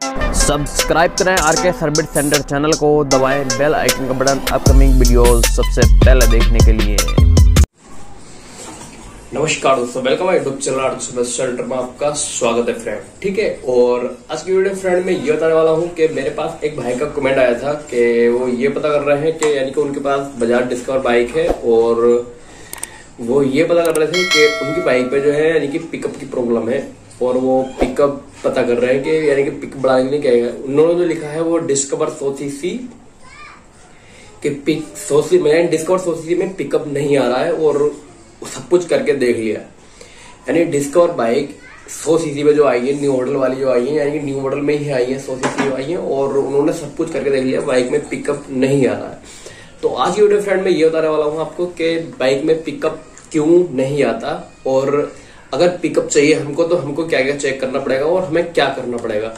Subscribe करें R K service centre channel को, दबाएं बेल आइकन का बटन अपकमिंग वीडियोस सबसे पहले देखने के लिए। नमस्कार दोस्तों, वेलकम है YouTube channel RK service centre में आपका स्वागत है फ्रेंड। ठीक है, और आज की वीडियो फ्रेंड में ये बताने वाला हूँ कि मेरे पास एक भाई का कमेंट आया था कि वो ये पता कर रहे हैं कि यानी कि उनके पास बजाज डिस्कवर बाइक है और वो ये पता कर रहे थे कि उनकी बाइक पे जो है यानी कि पिकअप की प्रॉब्लम है और वो पिकअप पता कर रहे हैं कि यानी कि पिकअप बढ़ाने के लिए क्या है। उन्होंने जो लिखा है वो डिस्कवर 100cc के मैंने डिस्कवर 100cc में पिकअप नहीं आ रहा है और सब कुछ करके देख लिया। यानी डिस्कवर बाइक 100cc में जो आई है, न्यू मॉडल वाली जो आई है, यानी कि न्यू मॉडल में ही आई है, 100cc आई है और उन्होंने सब कुछ करके देख लिया, बाइक में पिकअप नहीं आ रहा है। तो आज की वीडियो फ्रेंड में ये बताने वाला हूँ आपको कि बाइक में पिकअप क्यों नहीं आता और अगर पिकअप चाहिए हमको तो हमको क्या क्या चेक करना पड़ेगा और हमें क्या करना पड़ेगा।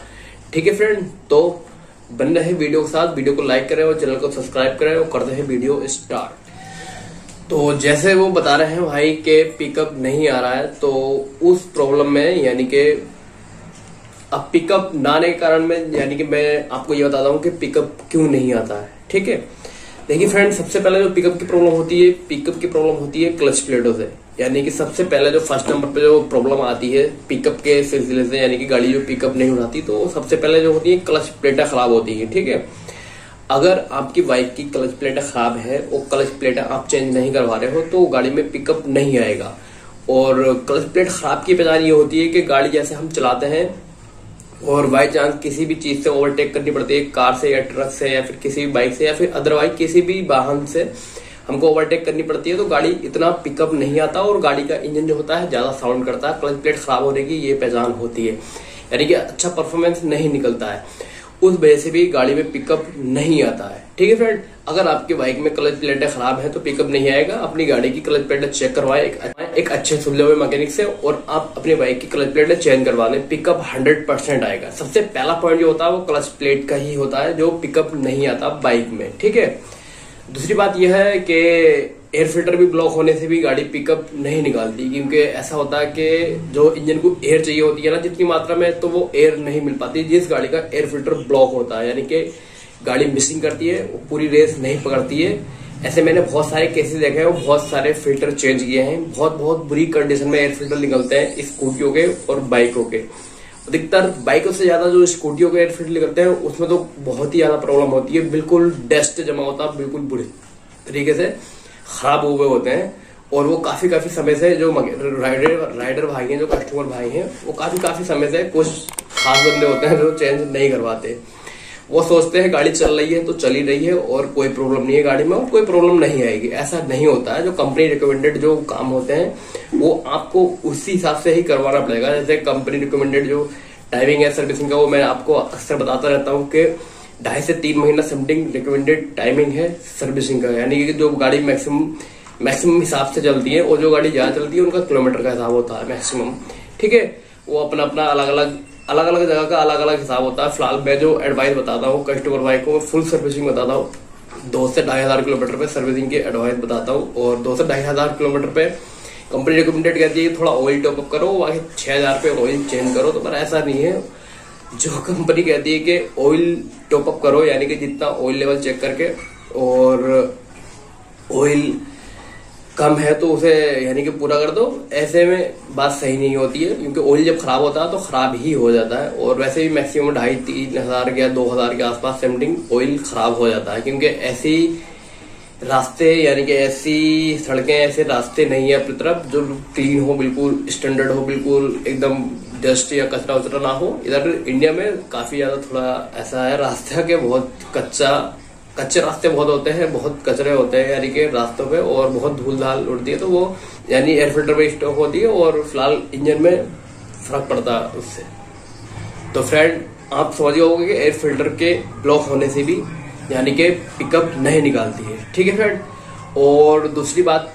ठीक है फ्रेंड, तो बन रहे वीडियो के साथ, वीडियो को लाइक करें और चैनल को सब्सक्राइब करें और करते हैं वीडियो स्टार्ट। तो जैसे वो बता रहे हैं भाई के पिकअप नहीं आ रहा है, तो उस प्रॉब्लम में यानी कि अब पिकअप ना आने के कारण में यानी कि मैं आपको ये बताता हूँ कि पिकअप क्यों नहीं आता है। ठीक है, देखिए फ्रेंड, सबसे पहले जो पिकअप की प्रॉब्लम होती है, पिकअप की प्रॉब्लम होती है क्लच प्लेटों से। यानी कि सबसे पहले जो फर्स्ट नंबर पे जो प्रॉब्लम आती है पिकअप के सिलसिले से, यानी कि गाड़ी जो पिकअप नहीं उठाती, तो सबसे पहले जो होती है क्लच प्लेटें खराब होती है। ठीक है, अगर आपकी बाइक की क्लच प्लेटें खराब है और क्लच प्लेटें आप चेंज नहीं करवा रहे हो तो गाड़ी में पिकअप नहीं आएगा। और क्लच प्लेट खराब की पहचान ये होती है कि गाड़ी जैसे हम चलाते हैं और बाई चांस किसी भी चीज से ओवरटेक करनी पड़ती है, कार से या ट्रक से या फिर किसी भी बाइक से या फिर अदरवाइज किसी भी वाहन से हमको ओवरटेक करनी पड़ती है, तो गाड़ी इतना पिकअप नहीं आता और गाड़ी का इंजन जो होता है ज्यादा साउंड करता है। क्लच प्लेट खराब होने की ये पहचान होती है, यानी कि अच्छा परफॉर्मेंस नहीं निकलता है, उस वजह से भी गाड़ी में पिकअप नहीं आता है। ठीक है फ्रेंड, अगर आपकी बाइक में क्लच प्लेटें खराब है तो पिकअप नहीं आएगा। अपनी गाड़ी की क्लच प्लेटें चेक करवाएं एक अच्छे सुलझे हुए मैकेनिक से और आप अपनी बाइक की क्लच प्लेटें चेंज करवा लें, पिकअप 100% आएगा। सबसे पहला पॉइंट जो होता है वो क्लच प्लेट का ही होता है जो पिकअप नहीं आता बाइक में। ठीक है, दूसरी बात यह है कि एयर फिल्टर भी ब्लॉक होने से भी गाड़ी पिकअप नहीं निकालती, क्योंकि ऐसा होता है कि जो इंजन को एयर चाहिए होती है ना जितनी मात्रा में, तो वो एयर नहीं मिल पाती जिस गाड़ी का एयर फिल्टर ब्लॉक होता है, यानी कि गाड़ी मिसिंग करती है, वो पूरी रेस नहीं पकड़ती है। ऐसे मैंने बहुत सारे केसेस देखे हैं, बहुत सारे फिल्टर चेंज किए हैं, बहुत बुरी कंडीशन में एयर फिल्टर निकलते हैं स्कूटियों के और बाइकों के। अधिकतर बाइकों से ज्यादा जो स्कूटियों के एयर फिल्टर निकलते हैं उसमें तो बहुत ही ज्यादा प्रॉब्लम होती है, बिल्कुल डस्ट जमा होता है, बिल्कुल बुरे तरीके से खराब हुए होते हैं। और वो काफी समय से जो राइडर भाई हैं, जो कस्टमर भाई हैं, वो काफी समय से कुछ खास बंदे होते हैं जो चेंज नहीं करवाते। वो सोचते हैं गाड़ी चल रही है तो चली रही है और कोई प्रॉब्लम नहीं है गाड़ी में और कोई प्रॉब्लम नहीं आएगी। ऐसा नहीं होता है। जो कंपनी रिकमेंडेड जो काम होते हैं वो आपको उसी हिसाब से ही करवाना पड़ेगा। जैसे कंपनी रिकमेंडेड जो टाइमिंग है सर्विसिंग का, वो मैं आपको अक्सर बताता रहता हूँ कि 2.5 से 3 महीना समथिंग रिकमेंडेड टाइमिंग है सर्विसिंग का। यानी कि जो गाड़ी मैक्सिमम हिसाब से चलती है और जो गाड़ी ज्यादा चलती है उनका किलोमीटर का हिसाब होता है मैक्सिमम। ठीक है, वो अपना अलग अलग जगह का अलग अलग हिसाब होता है। फिलहाल मैं जो एडवाइस बताता हूँ कस्टमर भाई को, फुल सर्विसिंग बताता हूँ, 2 से 2,500 किलोमीटर पे सर्विसिंग की एडवाइस बताता हूँ। और 2 से 2,500 किलोमीटर पे कंपनी रिकमेंडेड कहती है थोड़ा ऑयल टॉपअप करो, बाकी 6,000 पे ऑयल चेंज करो। तो पर ऐसा नहीं है, जो कंपनी कहती है कि ऑयल टॉपअप करो, यानी कि जितना ऑयल लेवल चेक करके, और ऑयल कम है तो उसे यानी कि पूरा कर दो, ऐसे में बात सही नहीं होती है, क्योंकि ऑयल जब खराब होता है तो खराब ही हो जाता है। और वैसे भी मैक्सिमम 2,500-3,000 या 2,000 के आसपास समथिंग ऑयल खराब हो जाता है, क्योंकि ऐसी रास्ते यानी कि ऐसी सड़कें, ऐसे रास्ते नहीं है अपनी तरफ जो क्लीन हो, बिल्कुल स्टैंडर्ड हो, बिल्कुल एकदम डस्ट या कचरा उचरा ना हो। इधर इंडिया में काफी ज्यादा थोड़ा ऐसा है रास्ता के बहुत कच्चे रास्ते बहुत होते हैं, बहुत कचरे होते हैं यानी कि रास्तों पे, और बहुत धूल धाल उड़ती है, तो वो यानी एयर फिल्टर में स्टॉक होती है और फिलहाल इंजन में फर्क पड़ता है उससे। तो फ्रेंड, आप समझ होगे कि एयर फिल्टर के ब्लॉक होने से भी यानी कि पिकअप नहीं निकालती है। ठीक है फ्रेंड, और दूसरी बात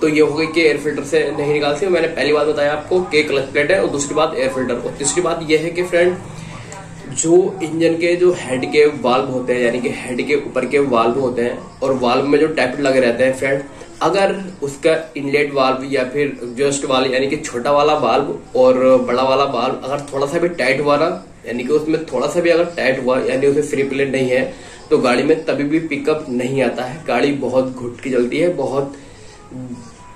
तो ये हो गई कि एयर फिल्टर से नहीं निकालती है, मैंने पहली बात बताया आपको कि क्लच प्लेट है, और दूसरी बात एयर फिल्टर। और तीसरी बात यह है कि फ्रेंड, जो इंजन के जो हेड के वाल्व होते हैं, यानी कि हेड के ऊपर के वाल्व होते हैं और वाल्व में जो टैप लगे रहते हैं फ्रेंड, अगर उसका इनलेट वाल्व या फिर एग्जॉस्ट वाल्व यानी कि छोटा वाला वाल्व और बड़ा वाला वाल्व अगर थोड़ा सा भी टाइट हुआ ना, यानी कि उसमें थोड़ा सा भी अगर टाइट हुआ यानी उसमें फ्री प्ले नहीं है तो गाड़ी में तभी भी पिकअप नहीं आता है। गाड़ी बहुत घुट की चलती है, बहुत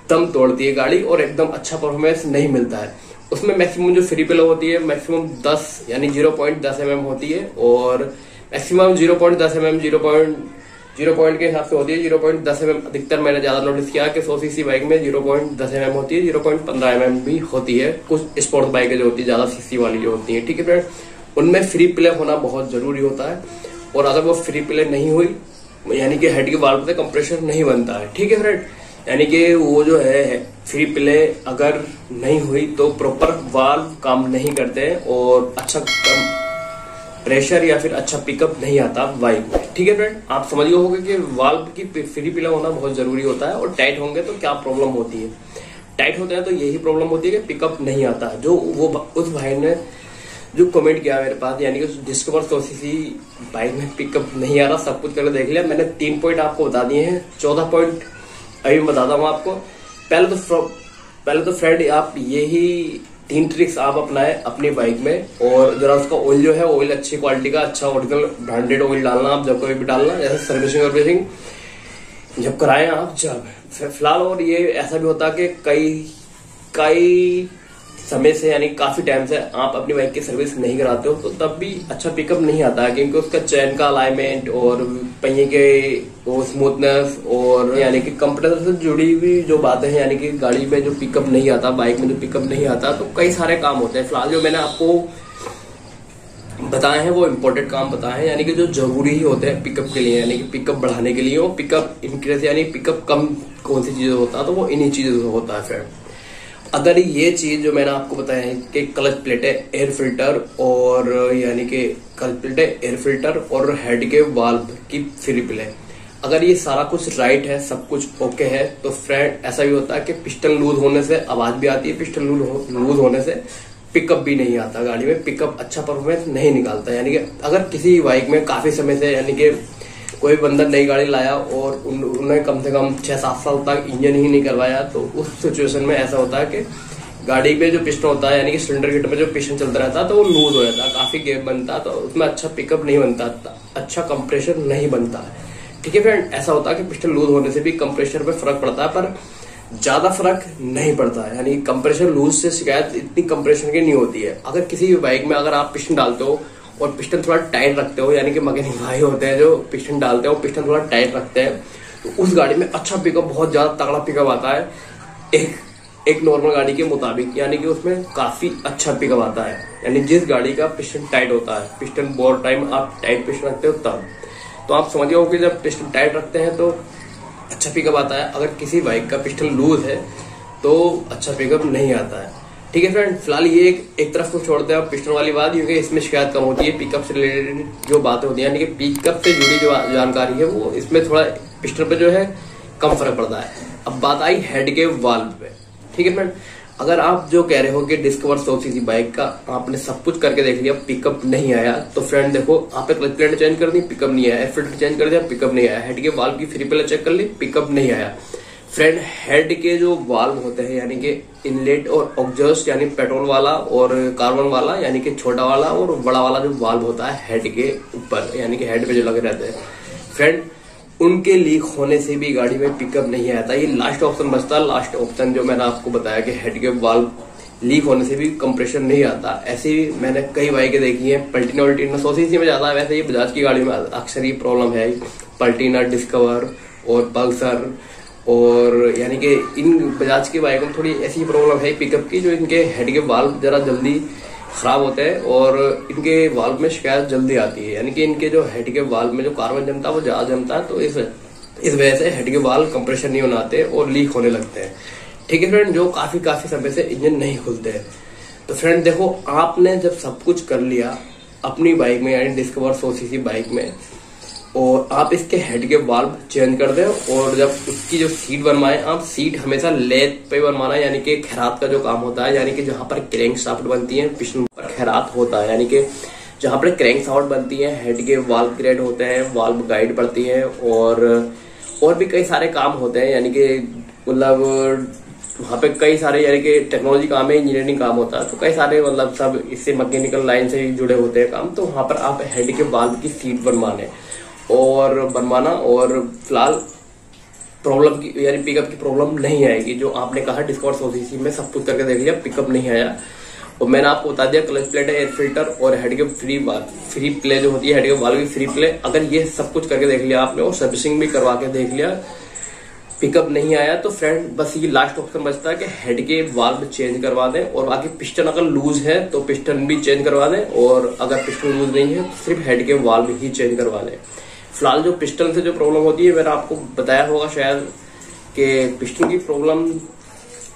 दम तोड़ती है गाड़ी और एकदम अच्छा परफॉर्मेंस नहीं मिलता है। उसमें मैक्सिमम जो फ्री प्ले होती है मैक्सिमम 10 यानी 0.10 mm होती है और मैक्सिमम 0.10 mm 0 पॉइंट के हिसाब से होती है 0.10 mm। अधिकतर मैंने ज्यादा नोटिस किया कि 100 सीसी बाइक में 0.10 mm होती है, 0.15 mm भी होती है कुछ स्पोर्ट्स बाइकें जो होती है ज्यादा सीसी वाली जो होती है। ठीक है फ्रेंड, उनमें फ्री प्ले होना बहुत जरूरी होता है और अगर वो फ्री प्ले नहीं हुई यानी कि हेड के वाल्व से कंप्रेशर नहीं बनता है। ठीक है फ्रेंड, यानी कि वो जो है फ्री प्ले अगर नहीं हुई तो प्रॉपर वाल्व काम नहीं करते हैं और अच्छा प्रेशर या फिर अच्छा पिकअप नहीं आता बाइक में। ठीक है फ्रेंड, आप समझ गए होंगे कि वाल्व की फ्री प्ले होना बहुत जरूरी होता है और टाइट होंगे तो क्या प्रॉब्लम होती है। टाइट होते हैं तो यही प्रॉब्लम होती है कि पिकअप नहीं आता है। जो वो उस भाई ने जो कमेंट किया मेरे पास यानी कि डिस्कवर 100 सीसी बाइक में पिकअप नहीं आ रहा, सब कुछ करके देख लिया मैंने। 3 पॉइंट आपको बता दिए हैं, 14 पॉइंट अभी बताता हूँ आपको। पहले तो फ्रेंड आप यही 3 ट्रिक्स आप अपनाएं अपनी बाइक में और जरा उसका ऑयल जो है ऑयल अच्छी क्वालिटी का, अच्छा ओरिजिनल ब्रांडेड ऑयल डालना आप जब कभी भी डालना, जैसे सर्विसिंग जब कराएं आप जब फिलहाल। और ये ऐसा भी होता है कि कई समय से यानी काफी टाइम से आप अपनी बाइक की सर्विस नहीं कराते हो तो तब भी अच्छा पिकअप नहीं आता है क्योंकि उसका चैन का अलाइनमेंट और पहिए के वो स्मूथनेस और यानी कि कंप्रेसर से जुड़ी हुई जो बातें हैं यानी कि गाड़ी में जो पिकअप नहीं आता, बाइक में जो पिकअप नहीं आता, तो कई सारे काम होते हैं। फिलहाल जो मैंने आपको बताए हैं वो इम्पोर्टेंट काम बताए हैं यानी कि जो जरूरी ही होते हैं पिकअप के लिए, यानी कि पिकअप बढ़ाने के लिए और पिकअप इंक्रीज यानी पिकअप कम कौन सी चीजें होता है तो वो इन्हीं चीजों से होता है फ्रेंड। अगर ये चीज जो मैंने आपको बताया है कि क्लच प्लेट है, एयर फिल्टर और यानी कि क्लच प्लेट है, एयर फिल्टर और हेड के वाल्व की फ्री प्ले, अगर ये सारा कुछ राइट है, सब कुछ ओके है तो फ्रेंड ऐसा भी होता है कि पिस्टन लूज होने से आवाज भी आती है, पिस्टन लूज होने से पिकअप भी नहीं आता, गाड़ी में पिकअप अच्छा परफॉर्मेंस नहीं निकालता। यानी कि अगर किसी बाइक में काफी समय से यानी कि कोई बंदा नई गाड़ी लाया और उन्होंने कम से कम 6-7 साल तक इंजन ही नहीं करवाया तो उस सिचुएशन में ऐसा होता है कि गाड़ी में जो पिस्टन होता है यानी कि सिलेंडर किट में जो पिस्टन चलता रहता है तो वो लूज हो जाता है, काफी गैप बनता है तो उसमें अच्छा पिकअप नहीं बनता, अच्छा कंप्रेशर नहीं बनता है। ठीक है फ्रेंड, ऐसा होता है कि पिस्टन लूज होने से भी कंप्रेशर पे फर्क पड़ता है पर ज्यादा फर्क नहीं पड़ता है। यानी कंप्रेशर लूज से शिकायत इतनी कंप्रेशर की नहीं होती है। अगर किसी भी बाइक में अगर आप पिस्टन डालते हो और पिस्टन थोड़ा टाइट रखते हो यानी कि मैकेनिक भाई होते हैं जो पिस्टन डालते हैं वो पिस्टन थोड़ा टाइट रखते हैं तो उस गाड़ी में अच्छा पिकअप, बहुत ज्यादा तगड़ा पिकअप आता है एक नॉर्मल गाड़ी के मुताबिक, यानी कि उसमें काफी अच्छा पिकअप आता है। यानी जिस गाड़ी का पिस्टन टाइट होता है, पिस्टन बहुत टाइम आप टाइट पिस्टन रखते हो तब तो आप समझ जाओ कि जब पिस्टन टाइट रखते हैं तो अच्छा पिकअप आता है। अगर किसी बाइक का पिस्टन लूज है तो अच्छा पिकअप नहीं आता है। ठीक है फ्रेंड, फिलहाल ये एक तरफ को छोड़ते हैं पिस्टन वाली बात क्योंकि इसमें शिकायत कम होती है। पिकअप से रिलेटेड जो बातें होती है यानी कि पिकअप से जुड़ी जो जानकारी है वो इसमें थोड़ा पिस्टन पे जो है कम फर्क पड़ता है। अब बात आई हेड के वाल्व पे। ठीक है फ्रेंड, अगर आप जो कह रहे हो कि डिस्कवर 100 सीसी बाइक का आपने सब कुछ करके देख लिया पिकअप नहीं आया तो फ्रेंड देखो आपने क्लच प्लेट चेंज कर दी, पिकअप नहीं आया, एयर फिल्टर चेंज कर दिया, पिकअप नहीं आया, हेड के वाल्व की फ्री प्ले चेक कर ली, पिकअप नहीं आया। फ्रेंड हेड के जो वाल्व होते हैं यानी कि इनलेट और एग्जॉस्ट यानी पेट्रोल वाला और कार्बन वाला यानी कि छोटा वाला और बड़ा वाला जो वाल्व होता है हेड के ऊपर यानी कि हेड पे जो लगे रहते हैं फ्रेंड, उनके लीक होने से भी गाड़ी में पिकअप नहीं आता। ये लास्ट ऑप्शन बचता है, लास्ट ऑप्शन जो मैंने आपको बताया कि हेड के वाल्व लीक होने से भी कंप्रेशर नहीं आता। ऐसे मैंने कई बाइकें देखी हैं, पल्टीना 100 सीसी में ज्यादा है, वैसे ये बजाज की गाड़ी में अक्सर ये प्रॉब्लम है, पल्टीना, डिस्कवर और पल्सर और यानी कि इन बजाज की बाइकों में थोड़ी ऐसी प्रॉब्लम है पिकअप की जो इनके हेड के वाल्व जरा जल्दी खराब होते हैं और इनके वाल्व में शिकायत जल्दी आती है। यानी कि इनके जो हेड के वाल्व में जो कार्बन जमता है वो ज्यादा जमता है तो इस वजह से हेड के वाल्व कंप्रेशर नहीं बनाते और लीक होने लगते हैं। ठीक है फ्रेंड, जो काफी समय से इंजन नहीं खुलते हैं। तो फ्रेंड देखो आपने जब सब कुछ कर लिया अपनी बाइक में यानी डिस्कवर 100 सीसी बाइक में और आप इसके हेड के वाल्व चेंज कर दें और जब उसकी जो सीट बनवाएं, आप सीट हमेशा लेथ पे बनवाना यानी कि खैरात का जो काम होता है यानी कि जहां पर क्रैंक शाफ्ट बनती है पिस्टन पर खैरात होता है यानी कि जहां पर क्रैंक शाफ्ट बनती है हेड के वाल्व ग्रेड होते हैं, वाल्व गाइड पड़ती है और भी कई सारे काम होते हैं यानी कि मतलब वहाँ पे कई सारे यानी कि टेक्नोलॉजी काम है, इंजीनियरिंग काम होता है, तो कई सारे मतलब सब इससे मैकेनिकल लाइन से जुड़े होते हैं काम। तो वहाँ पर आप हेड के वाल्व की सीट बनवाना और फिलहाल प्रॉब्लम की यानी पिकअप की प्रॉब्लम नहीं आएगी। जो आपने कहा डिस्कॉर्स ओसीसी में सब कुछ करके देख लिया, पिकअप नहीं आया। और मैंने आपको बता दिया क्लच प्लेट है, एयर फिल्टर और हेड के फ्री प्ले जो होती है, हेड के वाल्व की फ्री प्ले, अगर ये सब कुछ करके देख लिया आपने और सर्विसिंग भी करवा के देख लिया, पिकअप नहीं आया, तो फ्रेंड बस ये लास्ट ऑप्शन बचता है कि हेड के वाल्व चेंज करवा दें और बाकी पिस्टन अगर लूज है तो पिस्टन भी चेंज करवा दें, और अगर पिस्टन लूज नहीं है तो सिर्फ हेड के वाल्व ही चेंज करवा दें। फिलहाल जो पिस्टन से जो प्रॉब्लम होती है, मैंने आपको बताया होगा शायद कि पिस्टन की प्रॉब्लम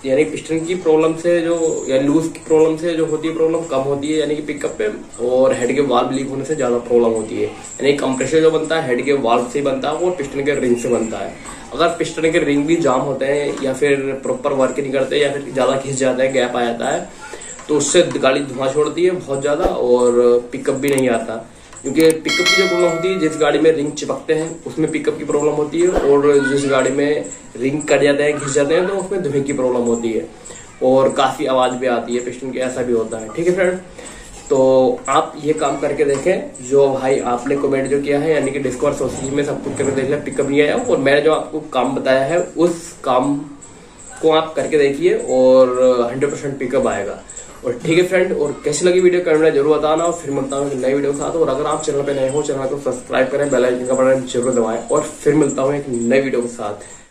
यानी पिस्टन की प्रॉब्लम से जो या लूज की प्रॉब्लम से जो होती है प्रॉब्लम कम होती है यानी कि पिकअप पे, और हेड के वाल्व लीक होने से ज्यादा प्रॉब्लम होती है। यानी कंप्रेसर जो बनता है हेड के वाल्व से बनता है और पिस्टन के रिंग से बनता है। अगर पिस्टन के रिंग भी जाम होते हैं या फिर प्रॉपर वर्क नहीं करते या फिर ज्यादा खिंच जाता है, गैप आ जाता है, तो उससे गाड़ी धुआं छोड़ती है बहुत ज्यादा और पिकअप भी नहीं आता। क्योंकि पिकअप की जो प्रॉब्लम होती है, जिस गाड़ी में रिंग चिपकते हैं उसमें पिकअप की प्रॉब्लम होती है, और जिस गाड़ी में रिंग कट जाते हैं, घिस जाते हैं, तो उसमें धुएं की प्रॉब्लम होती है और काफी आवाज भी आती है पिस्टन की, ऐसा भी होता है। ठीक है फ्रेंड, तो आप ये काम करके देखें जो भाई आपने कमेंट जो किया है, यानी कि डिस्कॉर्स ओसीसी में सब कुछ करके देख लिया, पिकअप नहीं आया, और मैंने जो आपको काम बताया है उस काम को आप करके देखिए और 100% पिकअप आएगा। और ठीक है फ्रेंड, और कैसी लगी वीडियो कमेंट में जरूर बताना, और फिर मिलता हूँ नई वीडियो के साथ। और अगर आप चैनल पे नए हो, चैनल को सब्सक्राइब करें, बेल आइकन का बटन जरूर दबाएं, और फिर मिलता हूँ एक नई वीडियो के साथ।